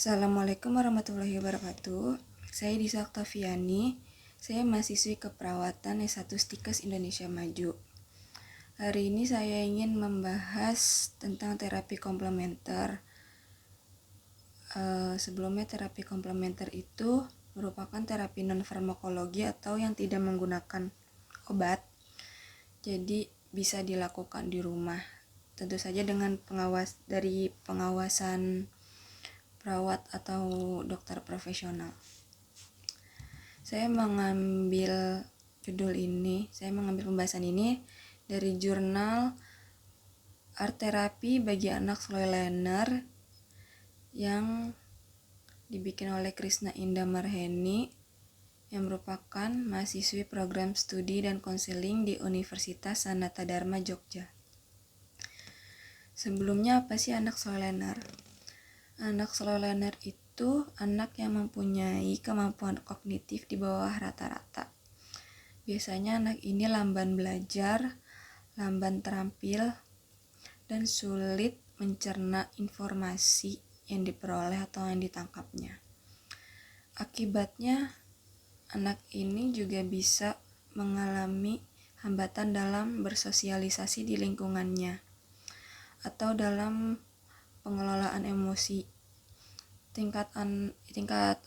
Assalamualaikum warahmatullahi wabarakatuh. Saya Disa Oktaviani. Saya mahasiswi keperawatan S1 Stikes Indonesia Maju. Hari ini saya ingin membahas tentang terapi komplementer. Sebelumnya terapi komplementer itu merupakan terapi non-farmakologi atau yang tidak menggunakan obat. Jadi bisa dilakukan di rumah. Tentu saja dengan pengawasan perawat atau dokter profesional. Saya mengambil pembahasan ini dari jurnal Art Therapy bagi anak slow learner yang dibikin oleh Krishna Indah Marheni yang merupakan mahasiswi program studi dan konseling di Universitas Sanata Dharma Jogja. Sebelumnya apa sih anak slow learner? Anak slow learner itu anak yang mempunyai kemampuan kognitif di bawah rata-rata. Biasanya anak ini lamban belajar, lamban terampil, dan sulit mencerna informasi yang diperoleh atau yang ditangkapnya. Akibatnya, anak ini juga bisa mengalami hambatan dalam bersosialisasi di lingkungannya atau dalam pengelolaan emosi. Tingkat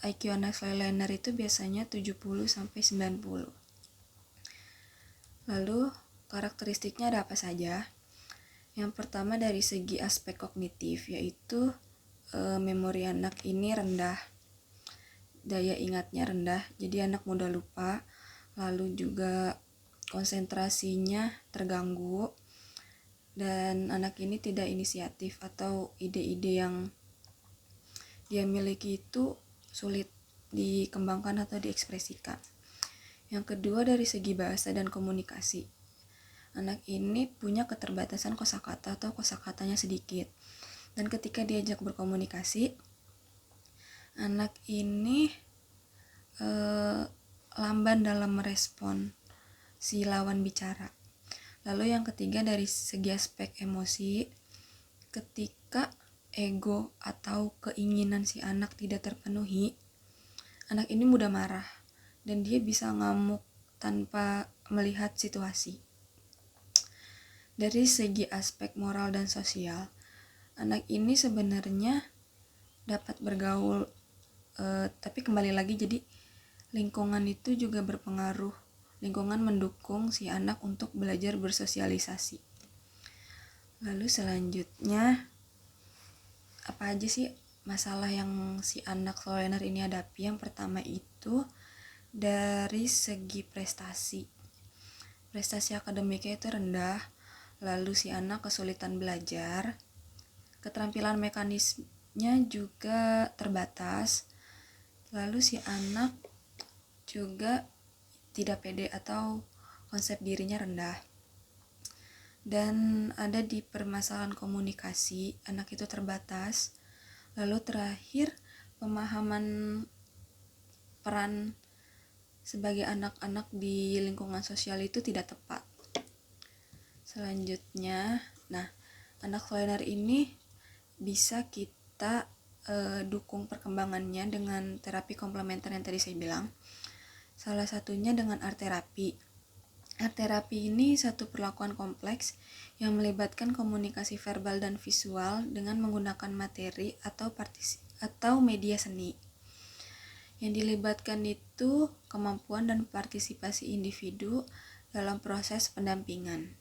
IQ anak slow learner itu biasanya 70-90. Lalu karakteristiknya ada apa saja? Yang pertama dari segi aspek kognitif, yaitu memori anak ini rendah, daya ingatnya rendah, jadi anak mudah lupa, lalu juga konsentrasinya terganggu, dan anak ini tidak inisiatif atau ide-ide yang dia miliki itu sulit dikembangkan atau diekspresikan. Yang kedua dari segi bahasa dan komunikasi. Anak ini punya keterbatasan kosakata atau kosakatanya sedikit. Dan ketika diajak berkomunikasi, anak ini lamban dalam merespon si lawan bicara. Lalu yang ketiga dari segi aspek emosi, ketika ego atau keinginan si anak tidak terpenuhi, anak ini mudah marah dan dia bisa ngamuk tanpa melihat situasi. Dari segi aspek moral dan sosial, anak ini sebenarnya dapat bergaul, tapi kembali lagi jadi lingkungan itu juga berpengaruh. Lingkungan mendukung si anak untuk belajar bersosialisasi. Lalu selanjutnya, apa aja sih masalah yang si anak slow learner ini hadapi? Yang pertama itu dari segi prestasi. Prestasi akademiknya itu rendah, lalu si anak kesulitan belajar, keterampilan mekanisnya juga terbatas, lalu si anak juga tidak pede atau konsep dirinya rendah. Dan ada di permasalahan komunikasi, anak itu terbatas. Lalu terakhir, pemahaman peran sebagai anak-anak di lingkungan sosial itu tidak tepat. Selanjutnya, anak slow learner ini bisa kita dukung perkembangannya dengan terapi komplementer yang tadi saya bilang. Salah satunya dengan art therapy. Art therapy ini satu perlakuan kompleks yang melibatkan komunikasi verbal dan visual dengan menggunakan materi atau media seni. Yang dilibatkan itu kemampuan dan partisipasi individu dalam proses pendampingan.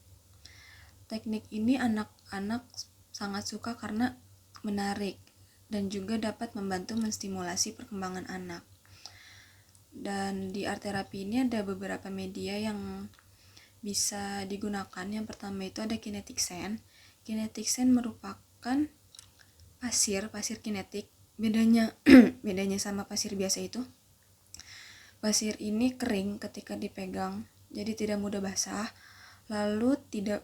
Teknik ini anak-anak sangat suka karena menarik dan juga dapat membantu menstimulasi perkembangan anak. Dan di art therapy ini ada beberapa media yang bisa digunakan. Yang pertama itu ada kinetic sand. Kinetic sand merupakan pasir kinetik. Bedanya sama pasir biasa itu, pasir ini kering ketika dipegang, jadi tidak mudah basah, lalu tidak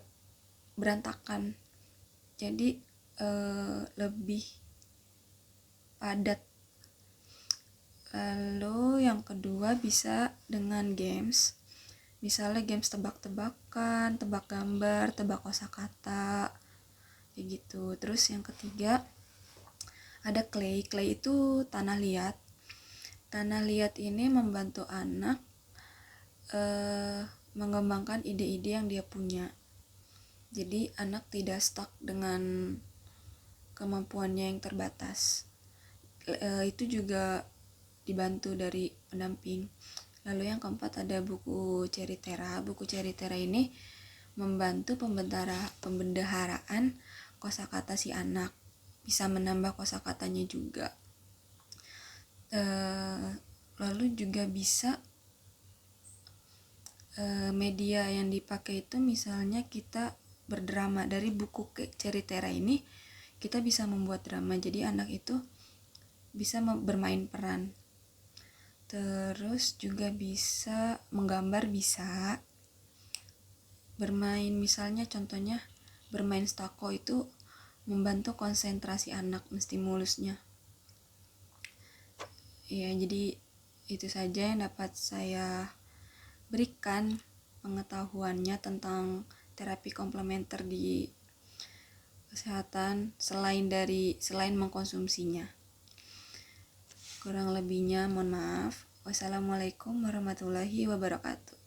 berantakan, jadi lebih padat. Lalu yang kedua bisa dengan games, misalnya games tebak-tebakan, tebak gambar, tebak kosakata, kayak gitu. Terus yang ketiga Ada clay. Clay itu tanah liat. Tanah liat ini membantu anak mengembangkan ide-ide yang dia punya. Jadi anak tidak stuck dengan kemampuannya yang terbatas. Itu juga dibantu dari pendamping. Lalu yang keempat ada buku Ceritera. Buku Ceritera ini membantu pembendaharaan kosakata si anak, bisa menambah kosakatanya juga. Lalu juga bisa media yang dipakai itu misalnya kita berdrama. Dari buku Ceritera ini kita bisa membuat drama, jadi anak itu bisa bermain peran. Terus juga bisa menggambar, bisa bermain, misalnya contohnya bermain stako itu membantu konsentrasi anak, stimulusnya. Ya, jadi itu saja yang dapat saya berikan pengetahuannya tentang terapi komplementer di kesehatan selain mengkonsumsinya. Kurang lebihnya mohon maaf. Wassalamualaikum warahmatullahi wabarakatuh.